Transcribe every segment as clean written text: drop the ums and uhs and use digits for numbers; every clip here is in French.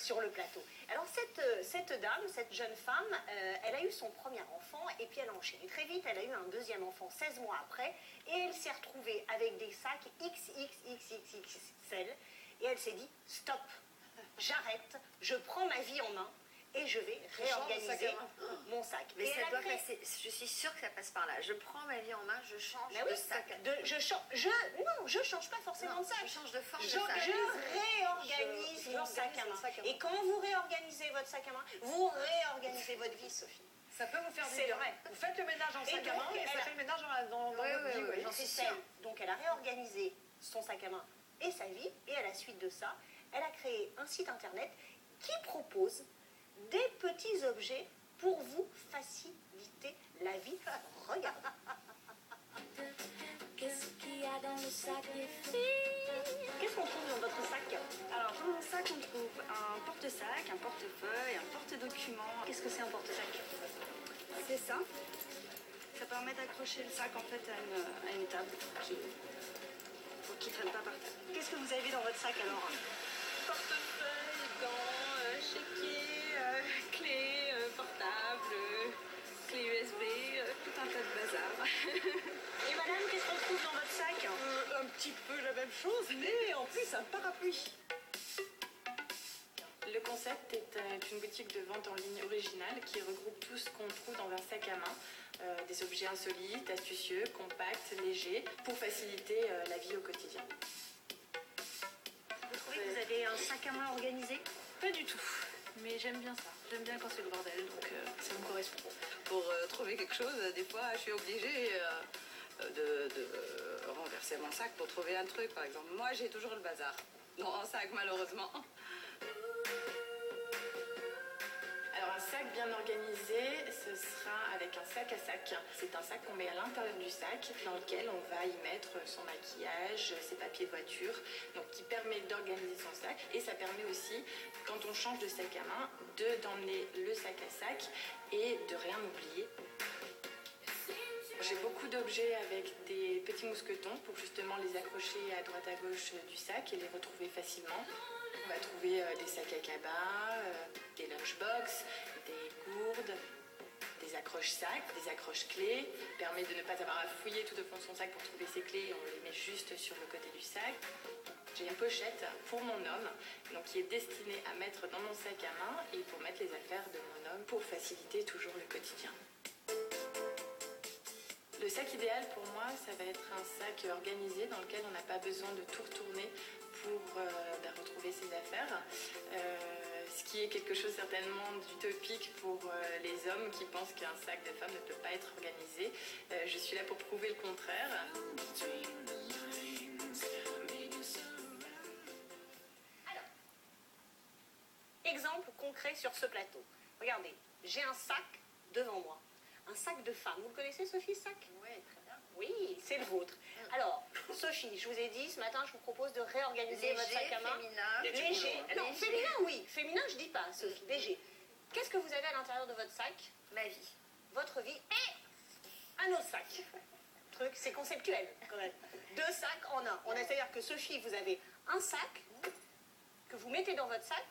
sur le plateau. Alors cette dame, cette jeune femme, elle a eu son premier enfant et puis elle a enchaîné très vite. Elle a eu un deuxième enfant 16 mois après et elle s'est retrouvée avec des sacs XXXXXL et elle s'est dit stop, j'arrête, je prends ma vie en main et je vais réorganiser mon sac. Mais ça doit passer, je suis sûre que ça passe par là. Je prends ma vie en main, je change de sac. Non, je change pas forcément de sac. Je change de forme de sac. Je réorganise mon sac à main. Et quand vous réorganisez votre sac à main, vous réorganisez votre vie, Sophie. Ça peut vous faire du bien. Vous faites le ménage en sac à main et ça fait le ménage dans votre vie. Oui, j'en suis sûre. Donc elle a réorganisé son sac à main et sa vie. Et à la suite de ça, elle a créé un site internet qui propose des petits objets pour vous faciliter la vie. Regardez. Qu'est-ce qu'il y a dans le sac des filles? Qu'est-ce qu'on trouve dans votre sac? Alors dans mon sac on trouve un porte-sac, un portefeuille, un porte-document. Qu'est-ce que c'est un porte-sac? C'est ça. Ça permet d'accrocher le sac en fait à une table pour qu'il ne traîne pas par terre. Qu'est-ce que vous avez dans votre sac alors? Portefeuille, gants, chéquier, clés, portable, clé USB, tout un tas de bazar. Et madame, qu'est-ce qu'on trouve dans votre sac? Un petit peu la même chose, mais en plus un parapluie. Le concept est une boutique de vente en ligne originale qui regroupe tout ce qu'on trouve dans un sac à main, des objets insolites, astucieux, compacts, légers, pour faciliter la vie au quotidien. Vous trouvez que vous avez un sac à main organisé? Pas du tout, mais j'aime bien ça. J'aime bien quand c'est le bordel, donc ça me correspond. Pour trouver quelque chose, des fois je suis obligée de renverser mon sac pour trouver un truc, par exemple. Moi j'ai toujours le bazar dans un sac, malheureusement. Alors un sac bien organisé, ce sera avec un sac à sac. C'est un sac qu'on met à l'intérieur du sac dans lequel on va y mettre son maquillage, ses papiers de voiture, donc qui permet d'organiser son sac. Et ça permet aussi, quand on change de sac à main, d'emmener le sac à sac et de rien oublier. J'ai beaucoup d'objets avec des petits mousquetons pour justement les accrocher à droite à gauche du sac et les retrouver facilement. On va trouver des sacs à cabas, des lunchbox, des gourdes, des accroches-sacs, des accroches-clés. Permet de ne pas avoir à fouiller tout au fond de son sac pour trouver ses clés et on les met juste sur le côté du sac. J'ai une pochette pour mon homme, donc qui est destinée à mettre dans mon sac à main et pour mettre les affaires de mon homme pour faciliter toujours le quotidien. Le sac idéal pour moi, ça va être un sac organisé dans lequel on n'a pas besoin de tout retourner pour retrouver ses affaires. Ce qui est quelque chose certainement d'utopique pour les hommes qui pensent qu'un sac de femme ne peut pas être organisé. Je suis là pour prouver le contraire. Alors, exemple concret sur ce plateau. Regardez, j'ai un sac devant moi. Un sac de femme. Vous le connaissez, Sophie, ce sac? Oui, très bien. Oui, c'est le vôtre. Alors, Sophie, je vous ai dit, ce matin, je vous propose de réorganiser votre sac à main. Féminin. Léger. Non, féminin, oui. Féminin, je dis pas, Sophie. Léger. Qu'est-ce que vous avez à l'intérieur de votre sac? Ma vie. Votre vie et un autre sac. Truc, c'est conceptuel, quand même. Deux sacs en un. C'est-à-dire que, Sophie, vous avez un sac que vous mettez dans votre sac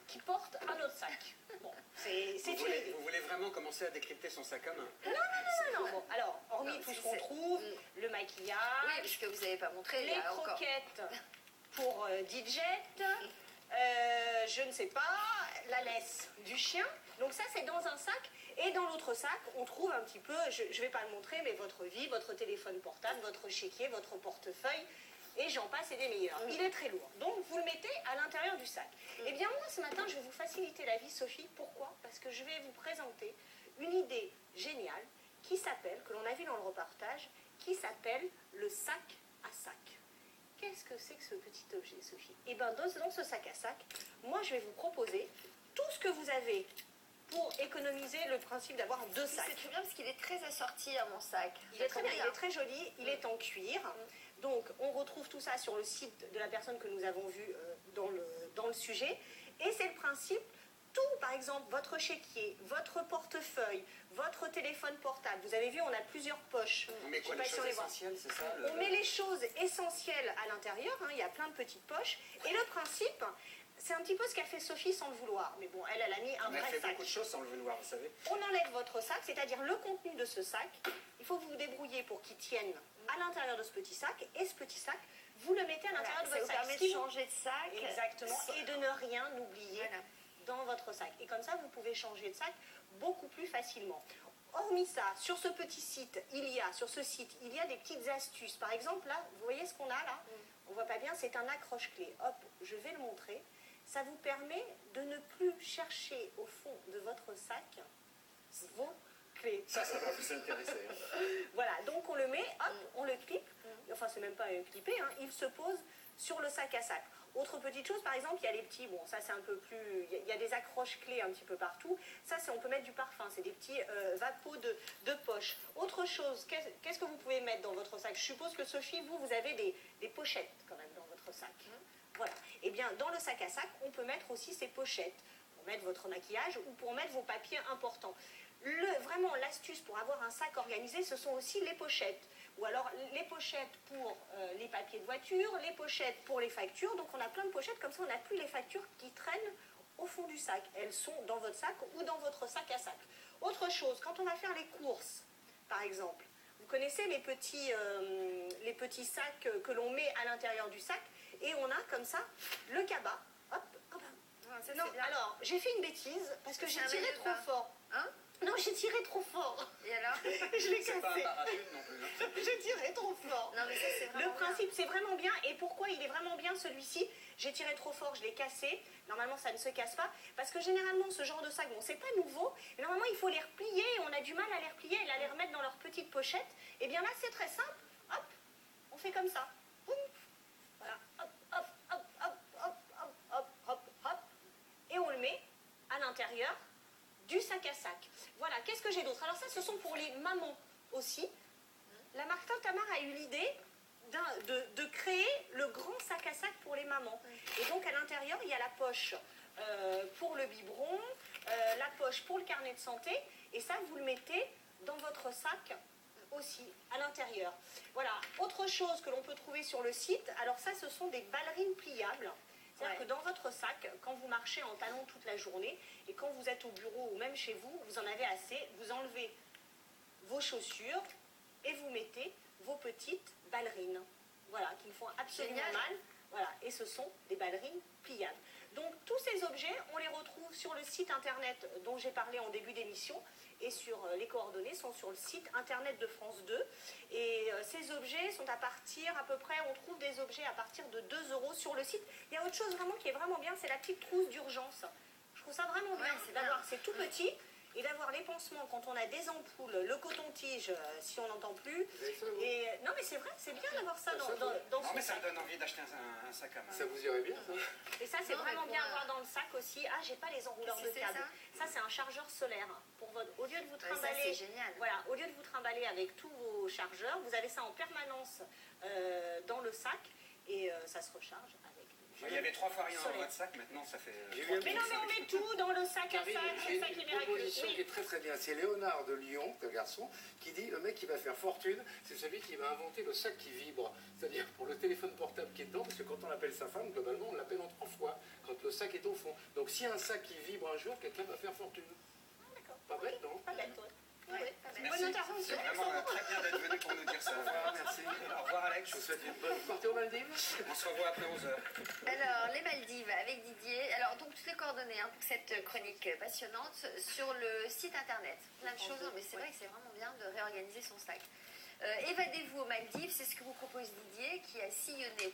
qui porte un autre sac. Bon, c'est une idée. Vous voulez vraiment commencer à décrypter son sac à main? Non. Bon, alors, hormis tout ce qu'on trouve, le maquillage, Oui, puisque vous n'avez pas montré, les croquettes pour Didget, je ne sais pas, la laisse du chien. Donc ça, c'est dans un sac. Et dans l'autre sac, on trouve un petit peu, je ne vais pas le montrer, mais votre vie, votre téléphone portable, votre chéquier, votre portefeuille. Et j'en passe et des meilleurs. Il est très lourd. Donc, vous le mettez à l'intérieur du sac. Eh bien, moi, ce matin, je vais vous faciliter la vie, Sophie. Pourquoi? Parce que je vais vous présenter une idée géniale qui s'appelle, que l'on a vu dans le reportage, qui s'appelle le sac à sac. Qu'est-ce que c'est que ce petit objet, Sophie? Eh bien, dans ce sac à sac, moi, je vais vous proposer tout ce que vous avez pour économiser le principe d'avoir deux sacs. C'est très bien parce qu'il est très assorti à mon sac. Il est très bien, il est très joli, il est en cuir. Donc on retrouve tout ça sur le site de la personne que nous avons vue dans le sujet. Et c'est le principe, tout par exemple, votre chéquier, votre portefeuille, votre téléphone portable. Vous avez vu, on a plusieurs poches. On met quoi, les choses essentielles, c'est ça? On met les choses essentielles à l'intérieur, il y a plein de petites poches. Et le principe, c'est un petit peu ce qu'a fait Sophie sans le vouloir. Mais bon, elle a mis un On a vrai fait sac. beaucoup de choses sans le vouloir, vous savez. On enlève votre sac, c'est-à-dire le contenu de ce sac. Il faut vous débrouiller pour qu'il tienne à l'intérieur de ce petit sac. Et ce petit sac, vous le mettez à l'intérieur de Ça votre vous sac. permet Ce qui de vous- changer de sac. Exactement. Et de ne rien oublier Voilà. dans votre sac. Et comme ça, vous pouvez changer de sac beaucoup plus facilement. Hormis ça, sur ce petit site, sur ce site, il y a des petites astuces. Par exemple, là, vous voyez ce qu'on a là? On voit pas bien, c'est un accroche-clé. Hop, je vais le montrer. Ça vous permet de ne plus chercher au fond de votre sac vos clés. Ça va vous intéresser. Hein. Voilà, donc on le met, hop, on le clip. Enfin, c'est même pas clippé, hein, il se pose sur le sac à sac. Autre petite chose, par exemple, il y a les petits, bon, ça c'est un peu plus, il y a des accroches-clés un petit peu partout. Ça, c'est, on peut mettre du parfum, c'est des petits vapeaux de poche. Autre chose, qu'est-ce que vous pouvez mettre dans votre sac? Je suppose que Sophie, vous avez des pochettes quand même dans votre sac. Voilà. Et bien, dans le sac à sac, on peut mettre aussi ces pochettes pour mettre votre maquillage ou pour mettre vos papiers importants. Vraiment, l'astuce pour avoir un sac organisé, ce sont aussi les pochettes. Ou alors les pochettes pour les papiers de voiture, les pochettes pour les factures. Donc on a plein de pochettes, comme ça on n'a plus les factures qui traînent au fond du sac. Elles sont dans votre sac ou dans votre sac à sac. Autre chose, quand on va faire les courses, par exemple, vous connaissez les petits sacs que l'on met à l'intérieur du sac, et on a comme ça le cabas. Hop, hop. Ça, Non, c'est bien. alors j'ai fait une bêtise parce que j'ai un tiré maillot de trop bain. fort. Hein? Non, j'ai tiré trop fort. Et alors? Je l'ai C'est pas un cassé. parachute non plus. Hein. J'ai tiré trop fort. Non, mais ça, c'est vraiment Le principe, c'est vraiment bien. Et pourquoi il est vraiment bien celui-ci? J'ai tiré trop fort, je l'ai cassé. Normalement, ça ne se casse pas. Parce que généralement, ce genre de sac, bon, c'est pas nouveau. Mais normalement, il faut les replier. Et on a du mal à les replier et à les remettre dans leur petite pochette. Et bien là, c'est très simple. Hop, on fait comme ça. Boum. Voilà. Hop, hop, hop, hop, hop, hop, hop, hop, hop. Et on le met à l'intérieur du sac à sac. Voilà, qu'est-ce que j'ai d'autre? Alors ça, ce sont pour les mamans aussi. La marque Tintamar a eu l'idée de créer le grand sac à sac pour les mamans. Et donc à l'intérieur, il y a la poche pour le biberon, la poche pour le carnet de santé, et ça, vous le mettez dans votre sac aussi, à l'intérieur. Voilà, autre chose que l'on peut trouver sur le site, alors ça, ce sont des ballerines pliables. C'est-à-dire que dans votre sac, quand vous marchez en talons toute la journée, et quand vous êtes au bureau ou même chez vous, vous en avez assez, vous enlevez vos chaussures et vous mettez vos petites ballerines. Voilà, qui ne font absolument Génial. mal. Voilà, et ce sont des ballerines pliables. Donc tous ces objets, on les retrouve sur le site internet dont j'ai parlé en début d'émission, et sur les coordonnées sont sur le site internet de France 2. Et ces objets sont à partir, à peu près, on trouve des objets à partir de 2 € sur le site. Il y a autre chose vraiment qui est vraiment bien, c'est la petite trousse d'urgence. Je trouve ça vraiment bien, c'est d'avoir, bien. c'est tout petit, et d'avoir les pansements quand on a des ampoules, le coton-tige si on n'entend plus. Et non mais c'est vrai, c'est bien d'avoir ça dans Non, son mais ça sac. me donne envie d'acheter un sac à main. Ça vous irait bien, ça? Et ça, c'est Non, vraiment mais bien pour, à avoir dans le sac aussi. Ah, j'ai pas les enrouleurs de Qu'est-ce que c'est, câbles. Ça, c'est un chargeur solaire. Pour votre... Au lieu de vous ça, trimballer, c'est génial. voilà, au lieu de vous trimballer avec tous vos chargeurs, vous avez ça en permanence dans le sac, et ça se recharge avec. Il y avait 3 fois rien dans Solaire. votre sac, maintenant ça fait. J'ai vu un Mais non, mais on met tout dans le sac à Karine, sac, j'ai c'est ça qui est une miraculeux. proposition qui Oui. est très très bien. C'est Léonard de Lyon, le garçon, qui dit le mec qui va faire fortune, c'est celui qui va inventer le sac qui vibre. C'est-à-dire pour le téléphone portable qui est dedans, parce que quand on appelle sa femme, globalement, on l'appelle en 3 fois, quand le sac est au fond. Donc s'il y a un sac qui vibre un jour, quelqu'un va faire fortune. D'accord. Pas bête, non? Pas bête, ouais. Ouais, Ouais. pas bête. Merci. Bonne intervention. C'est vraiment très bien d'être venu pour nous dire ça. Au revoir, merci. Au revoir Alex. Je vous souhaite une bonne partie aux Maldives. On se revoit après 11h. Alors, les Maldives avec Didier. Alors, donc, toutes les coordonnées pour cette chronique passionnante sur le site internet. Plein de choses. Non, mais c'est vrai que c'est vraiment bien de réorganiser son sac. Évadez-vous aux Maldives, c'est ce que vous propose Didier, qui a sillonné